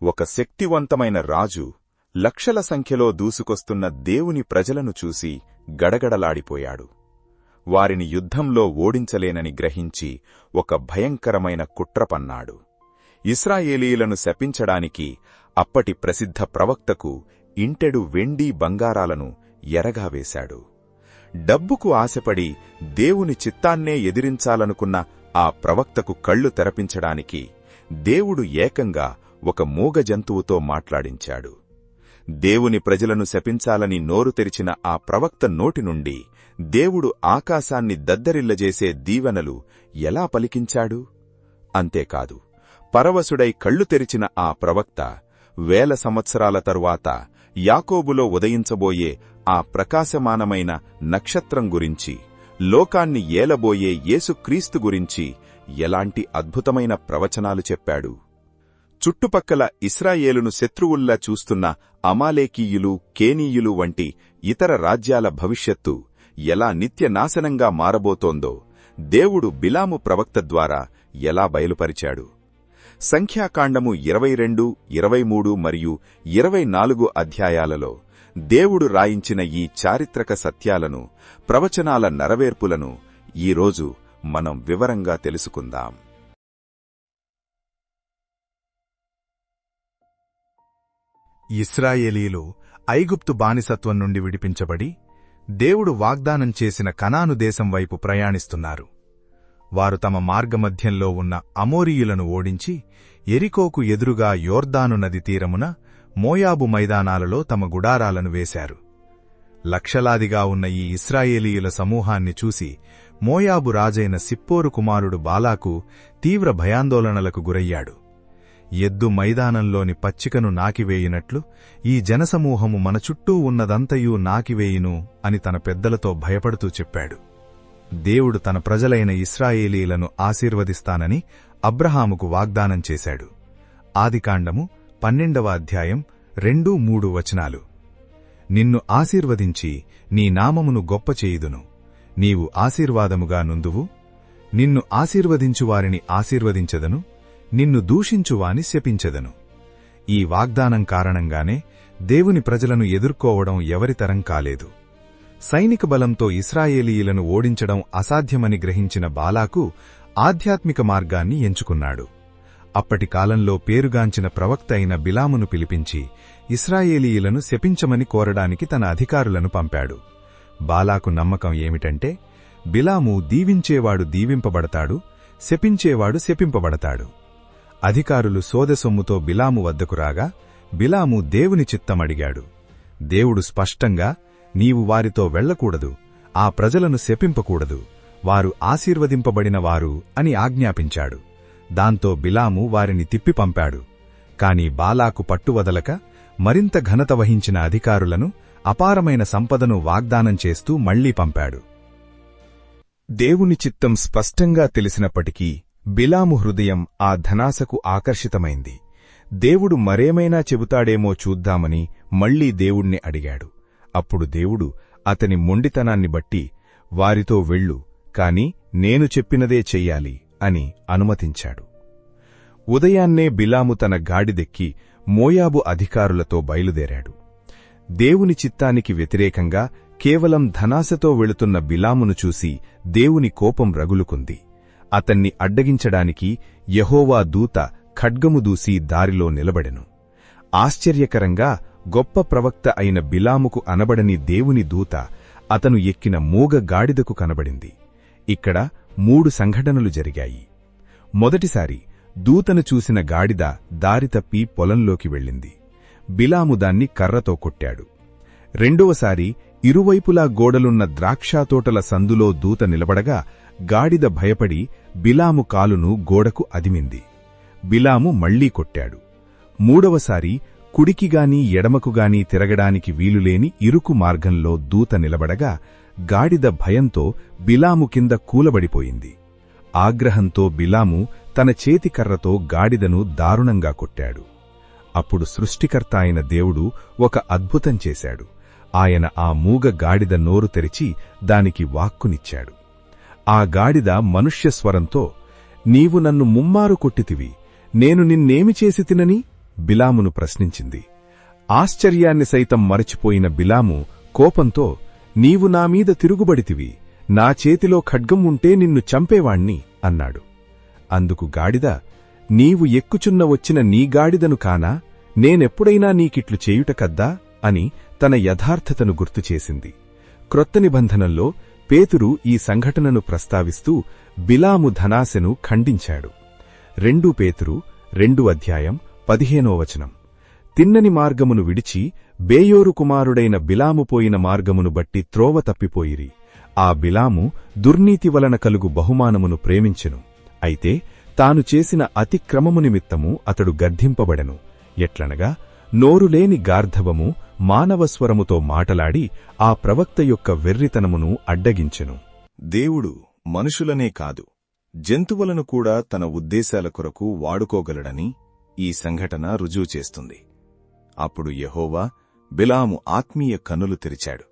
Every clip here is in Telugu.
ఒక శక్తివంతమైన రాజు లక్షల సంఖ్యలో దూసుకొస్తున్న దేవుని ప్రజలను చూసి గడగడలాడిపోయాడు. వారిని యుద్ధంలో ఓడించలేనని గ్రహించి ఒక భయంకరమైన కుట్ర పన్నాడు. ఇశ్రాయేలీయులను శపించడానికి అప్పటి ప్రసిద్ధ ప్రవక్తకు ఇంటెడు వెండి బంగారాలను ఎరగా వేశాడు. డబ్బుకు ఆశపడి దేవుని చిత్తాన్నే ఎదిరించాలనుకున్న ఆ ప్రవక్తకు కళ్ళు తెరపించడానికి దేవుడు ఏకంగా ఒక మూగ జంతువుతో మాట్లాడించాడు. దేవుని ప్రజలను శపించాలని నోరు తెరిచిన ఆ ప్రవక్త నోటి నుండి దేవుడు ఆకాశాన్ని దద్దరిల్లజేసే దీవెనలు ఎలా పలికించాడు? అంతేకాదు, పరవశుడై కళ్ళు తెరిచిన ఆ ప్రవక్త వేల సంవత్సరాల తరువాత యాకోబులో ఉదయించబోయే ఆ ప్రకాశమానమైన నక్షత్రం గురించి, లోకాన్ని ఏలబోయే యేసుక్రీస్తు గురించి ఎలాంటి అద్భుతమైన ప్రవచనాలు చెప్పాడు. చుట్టుపక్కల ఇశ్రాయేలును శత్రువుల్లా చూస్తున్న అమాలేకీయులు, కేనీయులు వంటి ఇతర రాజ్యాల భవిష్యత్తు ఎలా నిత్యనాశనంగా మారబోతోందో దేవుడు బిలాము ప్రవక్త ద్వారా ఎలా బయలుపరిచాడు. సంఖ్యాకాండము 22, 23 మరియు 24 అధ్యాయాలలో దేవుడు రాయించిన ఈ చారిత్రక సత్యాలను, ప్రవచనాల నెరవేర్పులను ఈరోజు మనం వివరంగా తెలుసుకుందాం. ఇశ్రాయేలీయులు ఐగుప్తు బానిసత్వం నుండి విడిపించబడి దేవుడు వాగ్దానం చేసిన కనాను దేశం వైపు ప్రయాణిస్తున్నారు. వారు తమ మార్గమధ్యంలో ఉన్న అమోరీయులను ఓడించి యెరికోకు ఎదురుగా యోర్దాను నది తీరమున మోయాబు మైదానాలలో తమ గుడారాలను వేశారు. లక్షలాదిగా ఉన్న ఈ ఇశ్రాయేలీయుల సమూహాన్ని చూసి మోయాబు రాజైన సిప్పోరు కుమారుడు బాలాకు తీవ్ర భయాందోళనలకు గురయ్యాడు. ఎద్దు మైదానంలోని పచ్చికను నాకివేయినట్లు ఈ జనసమూహము మన చుట్టూ ఉన్నదంతయూ నాకివేయును అని తన పెద్దలతో భయపడుతూ చెప్పాడు. దేవుడు తన ప్రజలైన ఇశ్రాయేలీయులను ఆశీర్వదిస్తానని అబ్రహాముకు వాగ్దానం చేశాడు. ఆదికాండము 12వ అధ్యాయం 2-3 వచనాలు. నిన్ను ఆశీర్వదించి నీ నామమును గొప్ప చేయుదును, నీవు ఆశీర్వాదముగా నుందువు. నిన్ను ఆశీర్వదించువారిని ఆశీర్వదించెదను, నిన్ను దూషించువాని శపించెదను. ఈ వాగ్దానం కారణంగానే దేవుని ప్రజలను ఎదుర్కోవడం ఎవరితరం కాలేదు. సైనిక బలంతో ఇశ్రాయేలీయులను ఓడించడం అసాధ్యమని గ్రహించిన బాలాకు ఆధ్యాత్మిక మార్గాన్ని ఎంచుకున్నాడు. అప్పటి కాలంలో పేరుగాంచిన ప్రవక్త అయిన బిలామును పిలిపించి ఇశ్రాయేలీయులను శపించమని కోరడానికి తన అధికారులను పంపాడు. బాలాకు నమ్మకం ఏమిటంటే, బిలాము దీవించేవాడు దీవింపబడతాడు, శపించేవాడు శపింపబడతాడు. అధికారులు సోదెసొమ్ముతో బిలాము వద్దకు రాగా బిలాము దేవుని చిత్తమడిగాడు. దేవుడు స్పష్టంగా, నీవు వారితో వెళ్లకూడదు, ఆ ప్రజలను శపింపకూడదు, వారు ఆశీర్వదింపబడినవారు అని ఆజ్ఞాపించాడు. దాంతో బిలాము వారిని తిప్పి పంపాడు. కాని బాలాకు పట్టువదలక మరింత ఘనత వహించిన అధికారులను, అపారమైన సంపదను వాగ్దానం చేస్తూ మళ్లీ పంపాడు. దేవుని చిత్తం స్పష్టంగా తెలిసినప్పటికీ బిలాము హృదయం ఆ ధనాశకు ఆకర్షితమైంది. దేవుడు మరేమైనా చెబుతాడేమో చూద్దామని మళ్లీ దేవుణ్ణి అడిగాడు. అప్పుడు దేవుడు అతని మొండితనాన్ని బట్టి, వారితో వెళ్ళు, కాని నేను చెప్పినదే చెయ్యాలి అని అనుమతించాడు. ఉదయాన్నే బిలాము తన గాడిదెక్కి మోయాబు అధికారులతో బయలుదేరాడు. దేవుని చిత్తానికి వ్యతిరేకంగా కేవలం ధనాశతో వెళుతున్న బిలామును చూసి దేవుని కోపం రగులుకుంది. అతన్ని అడ్డగించడానికి యెహోవా దూత ఖడ్గము దూసి దారిలో నిలబడెను. ఆశ్చర్యకరంగా గొప్ప ప్రవక్త అయిన బిలాముకు అనబడని దేవుని దూత అతను ఎక్కిన మూగ గాడిదకు కనబడింది. ఇక్కడ 3 సంఘటనలు జరిగాయి. మొదటిసారి దూతను చూసిన గాడిద దారి తప్పి పొలంలోకి వెళ్ళింది. బిలాము దాన్ని కర్రతో కొట్టాడు. రెండవసారి ఇరువైపులా గోడలున్న ద్రాక్షతోటల సందులో దూత నిలబడగా గాడిద భయపడి బిలాము కాలును గోడకు అదిమింది. బిలాము మళ్లీ కొట్టాడు. మూడవసారి కుడికిగాని ఎడమకుగాని తిరగడానికి వీలులేని ఇరుకు మార్గంలో దూత నిలబడగా గాడిద భయంతో బిలాము కింద కూలబడిపోయింది. ఆగ్రహంతో బిలాము తన చేతికర్రతో గాడిదను దారుణంగా కొట్టాడు. అప్పుడు సృష్టికర్త అయిన దేవుడు ఒక అద్భుతం చేశాడు. ఆయన ఆ మూగ గాడిద నోరు తెరిచి దానికి వాక్కునిచ్చాడు. ఆ గాడిద మనుష్యస్వరంతో, నీవు నన్ను ముమ్మారు కొట్టితివి, నేను నిన్నేమి చేసి తినని? బిలామును ప్రశ్నించింది. ఆశ్చర్యాన్ని సైతం మరచిపోయిన బిలాము కోపంతో, నీవు నామీద తిరుగుబడితివి, నా చేతిలో ఖడ్గం ఉంటే నిన్ను చంపేవాణ్ణి అన్నాడు. అందుకు గాడిద, నీవు ఎక్కుచున్న వచ్చిన నీ గాడిదను కానా, నేనెప్పుడైనా నీకిట్లు చేయుట కద్దా అని తన యథార్థతను గుర్తుచేసింది. క్రొత్త నిబంధనల్లో పేతురు ఈ సంఘటనను ప్రస్తావిస్తూ బిలాము ధనాశను ఖండించాడు. 2 పేతురు 2:15 తిన్నని మార్గమును విడిచి బేయోరు కుమారుడైన బిలాము పోయిన మార్గమును బట్టి త్రోవ తప్పిపోయిరి. ఆ బిలాము దుర్నీతి వలన కలుగు బహుమానమును ప్రేమించెను. అయితే తాను చేసిన అతిక్రమము నిమిత్తము అతడు గర్ధింపబడెను. ఎట్లనగా నోరులేని గార్ధవము మానవస్వరముతో మాటలాడి ఆ ప్రవక్త యొక్క వెర్రితనమును అడ్డగించెను. దేవుడు మనుషులనే కాదు, జంతువులను కూడా తన ఉద్దేశాల కొరకు వాడుకోగలడని ఈ సంఘటన రుజువు చేస్తుంది. అప్పుడు యెహోవా బిలాము ఆత్మీయ కన్నులు తెరిచాడు.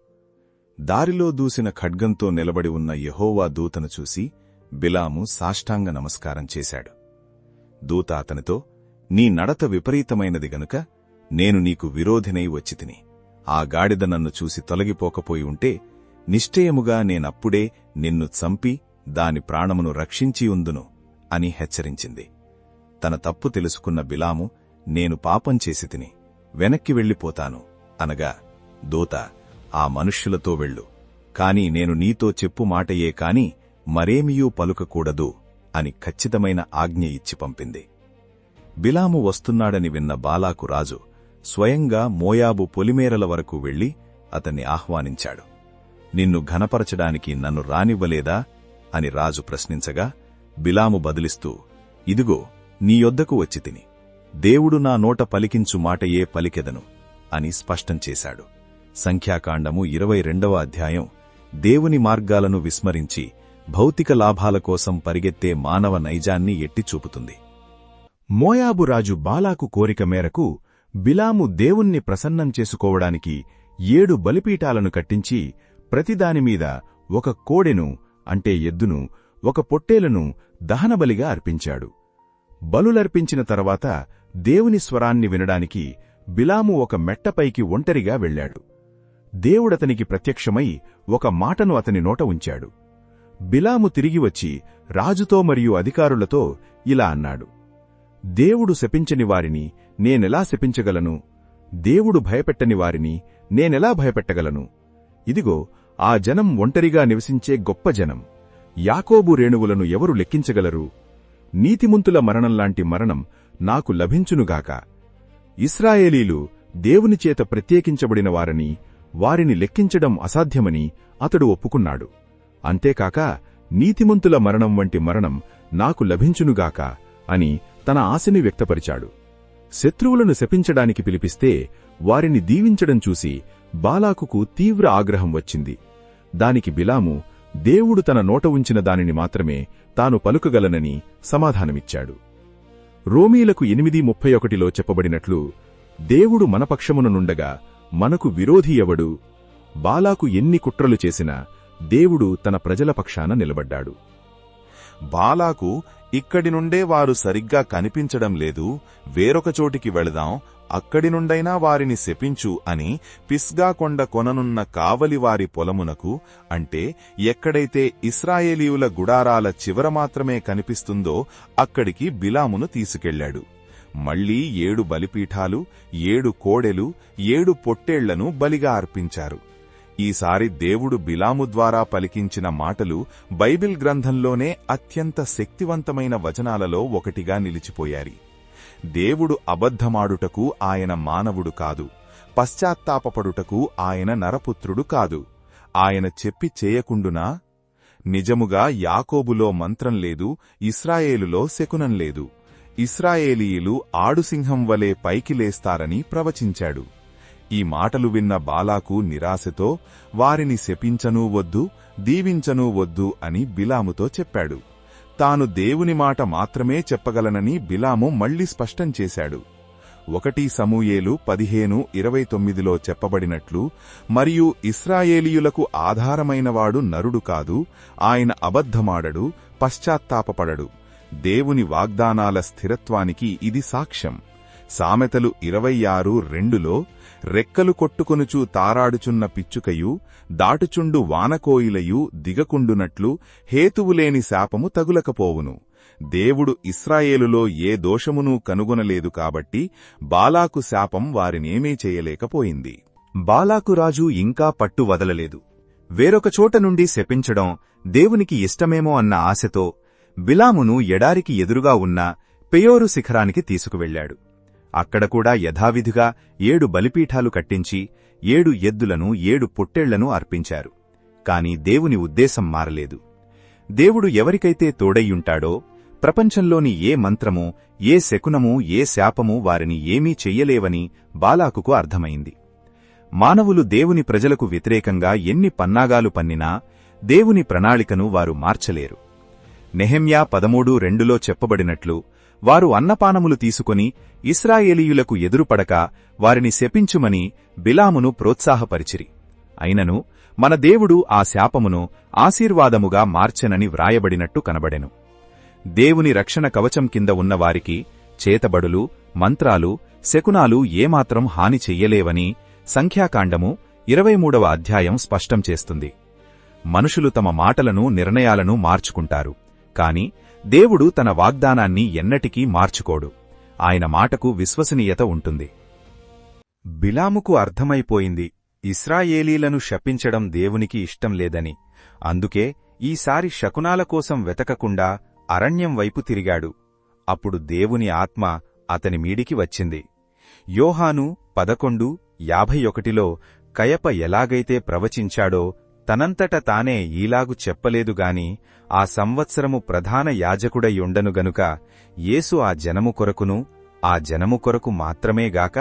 దారిలో దూసిన ఖడ్గంతో నిలబడి ఉన్న యెహోవా దూతను చూసి బిలాము సాష్టాంగ నమస్కారం చేశాడు. దూత అతనితో, నీ నడత విపరీతమైనది గనుక నేను నీకు విరోధినై వచ్చితిని. ఆ గాడిద నన్ను చూసి తొలగిపోకపోయి ఉంటే నిశ్చయముగా నేనప్పుడే నిన్ను చంపి దాని ప్రాణమును రక్షించియుందును అని హెచ్చరించింది. తన తప్పు తెలుసుకున్న బిలాము, నేను పాపం చేసితిని, వెనక్కి వెళ్ళిపోతాను అనగా దూత, ఆ మనుష్యులతో వెళ్ళు, కాని నేను నీతో చెప్పు మాటయే కాని మరేమియూ పలుకకూడదు అని ఖచ్చితమైన ఆజ్ఞ ఇచ్చి పంపింది. బిలాము వస్తున్నాడని విన్న బాలాకు రాజు స్వయంగా మోయాబు పొలిమేరల వరకు వెళ్లి అతన్ని ఆహ్వానించాడు. నిన్ను ఘనపరచడానికి నన్ను రానివ్వలేదా అని రాజు ప్రశ్నించగా బిలాము బదిలిస్తూ, ఇదిగో నీ యొద్దకు వచ్చితిని, దేవుడు నా నోట పలికించు మాటయే పలికెదను అని స్పష్టం చేశాడు. సంఖ్యాకాండము 22 దేవుని మార్గాలను విస్మరించి భౌతిక లాభాల కోసం పరిగెత్తే మానవ నైజాన్ని ఎట్టిచూపుతుంది. మోయాబు రాజు బాలాకు కోరిక మేరకు బిలాము దేవుణ్ణి ప్రసన్నం చేసుకోవడానికి 7 బలిపీఠాలను కట్టించి ప్రతిదానిమీద 1 కోడెను అంటే ఎద్దును, 1 పొట్టేలును దహనబలిగా అర్పించాడు. బలులర్పించిన తర్వాత దేవుని స్వరాన్ని వినడానికి బిలాము 1 మెట్టపైకి ఒంటరిగా వెళ్లాడు. దేవుడతనికి ప్రత్యక్షమై 1 మాటను అతని నోట ఉంచాడు. బిలాము తిరిగి వచ్చి రాజుతో మరియు అధికారులతో ఇలా అన్నాడు, దేవుడు శపించని వారిని నేనెలా శపించగలను? దేవుడు భయపెట్టని వారిని నేనెలా భయపెట్టగలను? ఇదిగో ఆ జనం ఒంటరిగా నివసించే గొప్ప జనం. యాకోబు రేణువులను ఎవరు లెక్కించగలరు? నీతిమంతుల మరణంలాంటి మరణం నాకు లభించునుగాక. ఇశ్రాయేలీలు దేవునిచేత ప్రత్యేకించబడిన వారని, వారిని లెక్కించడం అసాధ్యమని అతడు ఒప్పుకున్నాడు. అంతేకాక నీతిమంతుల మరణం వంటి మరణం నాకు లభించునుగాక అని తన ఆశని వ్యక్తపరిచాడు. శత్రువులను శపించడానికి పిలిపిస్తే వారిని దీవించడం చూసి బాలాకుకు తీవ్ర ఆగ్రహం వచ్చింది. దానికి బిలాము దేవుడు తన నోట ఉంచిన దానిని మాత్రమే తాను పలుకగలనని సమాధానమిచ్చాడు. రోమీలకు 8:31లో చెప్పబడినట్లు, దేవుడు మన పక్షమున నుండగా మనకు విరోధి ఎవడు? బాలాకు ఎన్ని కుట్రలు చేసినా దేవుడు తన ప్రజల పక్షాన నిలబడ్డాడు. బాలాకు ఇక్కడి నుండే వారు సరిగ్గా కనిపించడం లేదు, వేరొక చోటికి వెళదాం, అక్కడి నుండైనా వారిని శపించు అని పిస్గా కొండ కొననున్న కావలివారి పొలమునకు, అంటే ఎక్కడైతే ఇశ్రాయేలీయుల గుడారాల చివర మాత్రమే కనిపిస్తుందో అక్కడికి బిలామును తీసుకెళ్లాడు. మళ్లీ 7 బలిపీఠాలు, 7 కోడెలు, 7 పొట్టేళ్లను బలిగా అర్పించారు. ఈసారి దేవుడు బిలాము ద్వారా పలికించిన మాటలు బైబిల్ గ్రంథంలోనే అత్యంత శక్తివంతమైన వచనాలలో ఒకటిగా నిలిచిపోయాయి. దేవుడు అబద్ధమాడుటకు ఆయన మానవుడు కాదు, పశ్చాత్తాపపడుటకు ఆయన నరపుత్రుడు కాదు. ఆయన చెప్పి చేయకుండునా? నిజముగా యాకోబులో మంత్రం లేదు, ఇశ్రాయేలులో శకునం లేదు. ఇశ్రాయేలీయులు ఆడుసింహం వలె పైకి లేస్తారని ప్రవచించాడు. ఈ మాటలు విన్న బాలాకు నిరాశతో వారిని శపించనూ వద్దు, దీవించనూ వద్దు అని బిలాముతో చెప్పాడు. తాను దేవుని మాట మాత్రమే చెప్పగలనని బిలాము మళ్లీ స్పష్టం చేశాడు. 1 సమూయేలు 15:29లో చెప్పబడినట్లు, మరియు ఇశ్రాయేలీయులకు ఆధారమైనవాడు నరుడు కాదు, ఆయన అబద్ధమాడడు, పశ్చాత్తాపపడడు. దేవుని వాగ్దానాల స్థిరత్వానికి ఇది సాక్ష్యం. సామెతలు 26:2లో రెక్కలు కొట్టుకొనుచు తారాడుచున్న పిచ్చుకయు దాటుచుండు వానకోయిలయు దిగకుండునట్లు హేతువులేని శాపము తగులకపోవును. దేవుడు ఇశ్రాయేలులో ఏ దోషమునూ కనుగొనలేదు కాబట్టి బాలాకు శాపం వారినేమీ చేయలేకపోయింది. బాలాకు రాజు ఇంకా పట్టు వదలలేదు. వేరొక చోట నుండి శపించడం దేవునికి ఇష్టమేమో అన్న ఆశతో బిలామును ఎడారికి ఎదురుగా ఉన్న పెయోరు శిఖరానికి తీసుకువెళ్లాడు. అక్కడ కూడా యథావిధిగా 7 బలిపీఠాలు కట్టించి 7 ఎద్దులను 7 పొట్టేళ్లను అర్పించారు. కాని దేవుని ఉద్దేశం మారలేదు. దేవుడు ఎవరికైతే తోడయ్యుంటాడో ప్రపంచంలోని ఏ మంత్రమూ, ఏ శకునమూ, ఏ శాపమూ వారిని ఏమీ చెయ్యలేవని బాలాకుకు అర్థమైంది. మానవులు దేవుని ప్రజలకు వ్యతిరేకంగా ఎన్ని పన్నాగాలు పన్నినా దేవుని ప్రణాళికను వారు మార్చలేరు. నెహెమ్యా 13:2లో చెప్పబడినట్లు వారు అన్నపానములు తీసుకొని ఇశ్రాయేలీయులకు ఎదురుపడక వారిని శపించుమని బిలామును ప్రోత్సాహపరిచిరి. అయినను మన దేవుడు ఆ శాపమును ఆశీర్వాదముగా మార్చెనని వ్రాయబడినట్టు కనబడెను. దేవుని రక్షణ కవచం కింద ఉన్నవారికి చేతబడులు, మంత్రాలు, శకునాలు ఏమాత్రం హాని చెయ్యలేవని సంఖ్యాకాండము 23వ అధ్యాయం స్పష్టం చేస్తుంది. మనుషులు తమ మాటలను, నిర్ణయాలను మార్చుకుంటారు. కాని దేవుడు తన వాగ్దానాన్ని ఎన్నటికీ మార్చుకోడు. ఆయన మాటకు విశ్వసనీయత ఉంటుంది. బిలాముకు అర్థమైపోయింది ఇశ్రాయేలీలను శపించడం దేవునికి ఇష్టం లేదని. అందుకే ఈసారి శకునాల కోసం వెతకకుండా అరణ్యం వైపు తిరిగాడు. అప్పుడు దేవుని ఆత్మ అతని మీడికి వచ్చింది. యోహాను 11:51లో కయప ఎలాగైతే ప్రవచించాడో తనంతట తానే ఈలాగు చెప్పలేదుగాని ఆ సంవత్సరము ప్రధాన యాజకుడయుండను గనుక యేసు ఆ జనము కొరకును, ఆ జనము కొరకు మాత్రమేగాక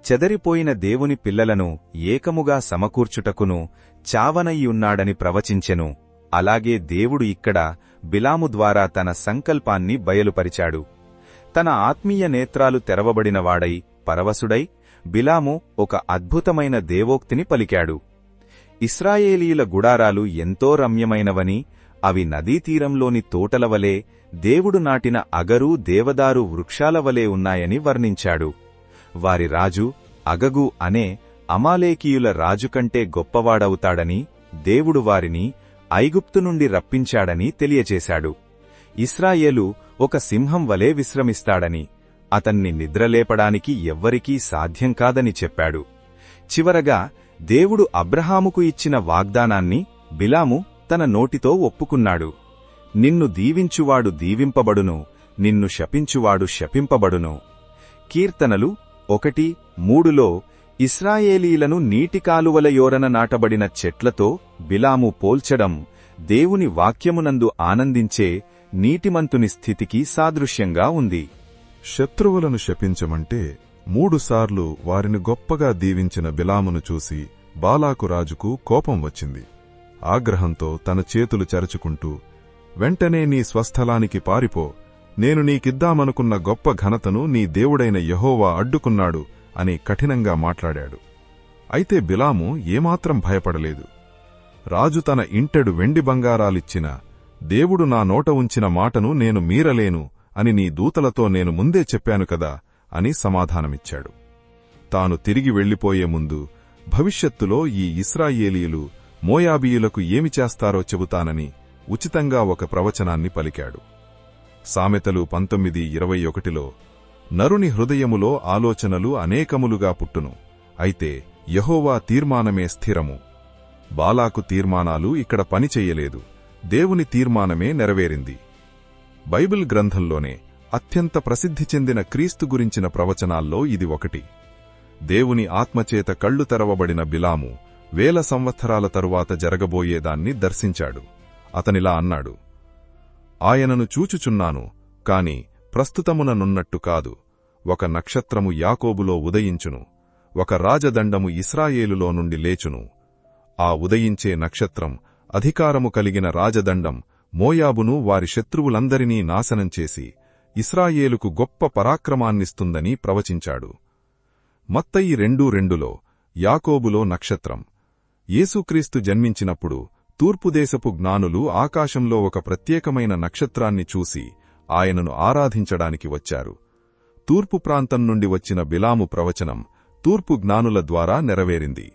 చెదరిపోయిన దేవుని పిల్లలను ఏకముగా సమకూర్చుటకును చావనయ్యున్నాడని ప్రవచించెను. అలాగే దేవుడు ఇక్కడ బిలాము ద్వారా తన సంకల్పాన్ని బయలుపరిచాడు. తన ఆత్మీయ నేత్రాలు తెరవబడినవాడై పరవశుడై బిలాము ఒక అద్భుతమైన దేవోక్తిని పలికాడు. ఇశ్రాయేలీయుల గుడారాలు ఎంతో రమ్యమైనవని, అవి నదీతీరంలోని తోటలవలే, దేవుడు నాటిన అగరు, దేవదారు వృక్షాలవలే ఉన్నాయని వర్ణించాడు. వారి రాజు అగగు అనే అమాలేకీయుల రాజుకంటే గొప్పవాడవుతాడని, దేవుడు వారిని ఐగుప్తు నుండి రప్పించాడని తెలియచేశాడు. ఇశ్రాయేలు ఒక సింహం వలె విశ్రమిస్తాడని, అతన్ని నిద్రలేపడానికి ఎవ్వరికీ సాధ్యం కాదని చెప్పాడు. చివరగా దేవుడు అబ్రహాముకు ఇచ్చిన వాగ్దానాన్ని బిలాము తన నోటితో ఒప్పుకున్నాడు. నిన్ను దీవించువాడు దీవింపబడును, నిన్ను శపించువాడు శపింపబడును. కీర్తనలు 1:3లో ఇశ్రాయేలీలను నీటికాలువల యోరన నాటబడిన చెట్లతో బిలాము పోల్చడం దేవుని వాక్యమునందు ఆనందించే నీతిమంతుని స్థితికి సాదృశ్యంగా ఉంది. శత్రువులను శపించమంటే 3 సార్లు వారిని గొప్పగా దీవించిన బిలామును చూసి బాలాకు రాజుకు కోపం వచ్చింది. ఆగ్రహంతో తన చేతులు చరుచుకుంటూ, వెంటనే నీ స్వస్థలానికి పారిపో, నేను నీకిద్దామనుకున్న గొప్ప ఘనతను నీ దేవుడైన యెహోవా అడ్డుకున్నాడు అని కఠినంగా మాట్లాడాడు. అయితే బిలాము ఏమాత్రం భయపడలేదు. రాజు తన ఇంటెడు వెండి బంగారాలిచ్చినా దేవుడు నా నోట ఉంచిన మాటను నేను మీరలేను అని నీ దూతలతో నేను ముందే చెప్పాను కదా అని సమాధానమిచ్చాడు. తాను తిరిగి వెళ్లిపోయే ముందు భవిష్యత్తులో ఈ ఇశ్రాయేలీయులు మోయాబీయులకు ఏమి చేస్తారో చెబుతానని ఉచితంగా ఒక ప్రవచనాన్ని పలికాడు. సామెతలు 19:21లో నరుని హృదయములో ఆలోచనలు అనేకములుగా పుట్టును, అయితే యెహోవా తీర్మానమే స్థిరము. బాలాకు తీర్మానాలు ఇక్కడ పనిచెయ్యలేదు, దేవుని తీర్మానమే నెరవేరింది. బైబిల్ గ్రంథంలోనే అత్యంత ప్రసిద్ధి చెందిన క్రీస్తు గురించిన ప్రవచనాల్లో ఇది ఒకటి. దేవుని ఆత్మచేత కళ్ళు తెరవబడిన బిలాము 1000 సంవత్సరాల తరువాత జరగబోయేదాన్ని దర్శించాడు. అతనిలా అన్నాడు, ఆయనను చూచుచున్నాను, కాని ప్రస్తుతముననున్నట్టు కాదు. ఒక నక్షత్రము యాకోబులో ఉదయించును, ఒక రాజదండము ఇశ్రాయేలులో నుండి లేచును. ఆ ఉదయించే నక్షత్రం అధికారము కలిగిన రాజదండం మోయాబును వారి శత్రువులందరినీ నాశనం చేసి ఇశ్రాయేలుకు గొప్ప పరాక్రమాన్నిస్తుందని ప్రవచించాడు. మత్తయి 2:2లో యాకోబులో నక్షత్రం. యేసుక్రీస్తు జన్మించినప్పుడు తూర్పుదేశపు జ్ఞానులు ఆకాశంలో ఒక ప్రత్యేకమైన నక్షత్రాన్ని చూసి ఆయనను ఆరాధించడానికి వచ్చారు. తూర్పు ప్రాంతం నుండి వచ్చిన బిలాము ప్రవచనం తూర్పు జ్ఞానుల ద్వారా నెరవేరింది.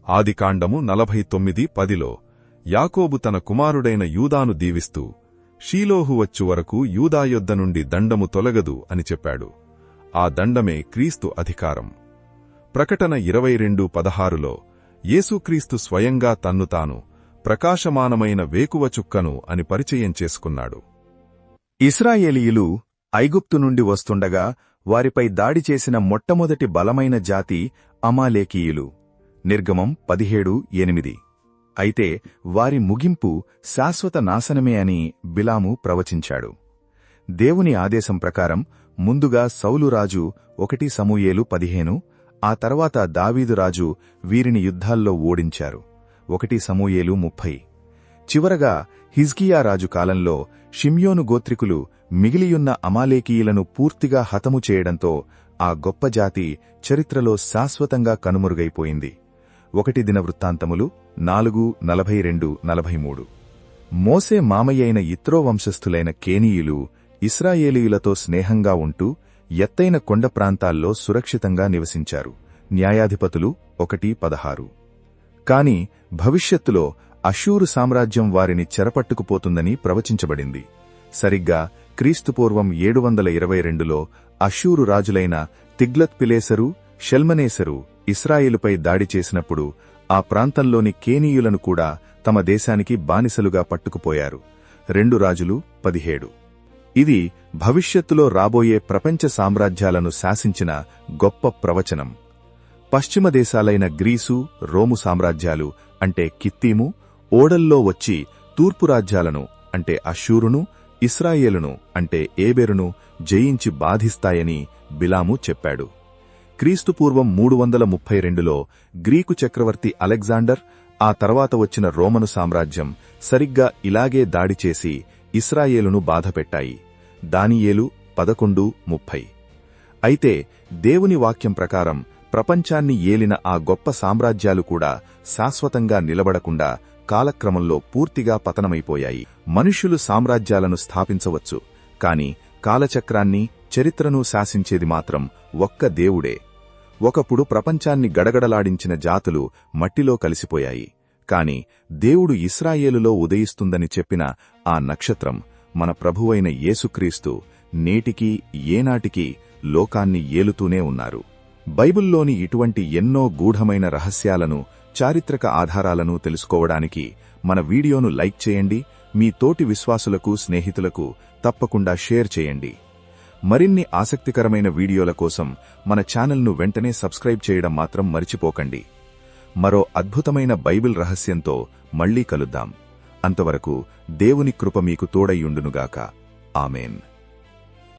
ఆదికాండము 49:10లో యాకోబు తన కుమారుడైన యూదాను దీవిస్తూ షీలోహు వచ్చు వరకు యూదా యొద్ద నుండి దండము తొలగదు అని చెప్పాడు. ఆ దండమే క్రీస్తు అధికారం. ప్రకటన 22:16లో యేసుక్రీస్తు స్వయంగా తన్ను తాను ప్రకాశమానమైన వేకువ చుక్కను అని పరిచయం చేసుకున్నాడు. ఇశ్రాయేలీయులు ఐగుప్తు నుండి వస్తుండగా వారిపై దాడి చేసిన మొట్టమొదటి బలమైన జాతి అమాలేకీయులు. నిర్గమం 17:8. అయితే వారి ముగింపు శాశ్వత నాశనమే అని బిలాము ప్రవచించాడు. దేవుని ఆదేశం ప్రకారం ముందుగా సౌలు రాజు 1 సమూయేలు 15, ఆ తర్వాత దావీదు రాజు వీరిని యుద్ధాల్లో ఓడించారు 1 సమూయేలు 30. చివరగా హిజ్కియా రాజు కాలంలో షిమ్యోను గోత్రికులు మిగిలియున్న అమాలేకీయులను పూర్తిగా హతము చేయడంతో ఆ గొప్ప జాతి చరిత్రలో శాశ్వతంగా కనుమరుగైపోయింది. 1 దినవృత్తాంతములు 4:42-43. మోసే మామయ్యైన యిత్రో వంశస్థులైన కేనీయులు ఇశ్రాయేలీయులతో స్నేహంగా ఉంటూ ఎత్తైన కొండ ప్రాంతాల్లో సురక్షితంగా నివసించారు. న్యాయాధిపతులు 1:16. కాని భవిష్యత్తులో అష్షూరు సామ్రాజ్యం వారిని చెరపట్టుకుపోతుందని ప్రవచించబడింది. సరిగ్గా క్రీస్తుపూర్వం 722లో అష్షూరు రాజులైన తిగ్లత్ పిలేసరు, షెల్మనేసరు ఇశ్రాయేలుపై దాడి చేసినప్పుడు ఆ ప్రాంతంలోని కేనీయులను కూడా తమ దేశానికి బానిసలుగా పట్టుకుపోయారు. 2 రాజులు 17. ఇది భవిష్యత్తులో రాబోయే ప్రపంచ సామ్రాజ్యాలను శాసించిన గొప్ప ప్రవచనం. పశ్చిమ దేశాలైన గ్రీసు, రోము సామ్రాజ్యాలు అంటే కిత్తీము, ఓడల్లో వచ్చి తూర్పు రాజ్యాలను అంటే అష్షూరును, ఇశ్రాయేలును అంటే ఏబెరును జయించి బాధిస్తాయని బిలాము చెప్పాడు. క్రీస్తుపూర్వం 332లో గ్రీకు చక్రవర్తి అలెగ్జాండర్, ఆ తర్వాత వచ్చిన రోమను సామ్రాజ్యం సరిగ్గా ఇలాగే దాడి చేసి ఇశ్రాయేలును బాధపెట్టాయి. దానియేలు 11:30. అయితే దేవుని వాక్యం ప్రకారం ప్రపంచాన్ని ఏలిన ఆ గొప్ప సామ్రాజ్యాలు కూడా శాశ్వతంగా నిలబడకుండా కాలక్రమంలో పూర్తిగా పతనమైపోయాయి. మనుష్యులు సామ్రాజ్యాలను స్థాపించవచ్చు, కాని కాలచక్రాన్ని, చరిత్రను శాసించేది మాత్రం ఒక్క దేవుడే. ఒకప్పుడు ప్రపంచాన్ని గడగడలాడించిన జాతులు మట్టిలో కలిసిపోయాయి. కాని దేవుడు ఇశ్రాయేలులో ఉదయిస్తుందని చెప్పిన ఆ నక్షత్రం మన ప్రభువైన యేసుక్రీస్తు నేటికీ ఏనాటికీ లోకాన్ని ఏలుతూనే ఉన్నారు. బైబిల్లోని ఇటువంటి ఎన్నో గూఢమైన రహస్యాలను, చారిత్రక ఆధారాలను తెలుసుకోవడానికి మన వీడియోను లైక్ చేయండి. మీ తోటి విశ్వాసులకు, స్నేహితులకు తప్పకుండా షేర్ చేయండి. మరిన్ని ఆసక్తికరమైన వీడియోల కోసం మన ఛానల్ను వెంటనే సబ్స్క్రైబ్ చేయడం మాత్రం మర్చిపోకండి. మరో అద్భుతమైన బైబిల్ రహస్యంతో మళ్లీ కలుద్దాం. అంతవరకు దేవుని కృప మీకు తోడైయుండునుగాక. ఆమేన్.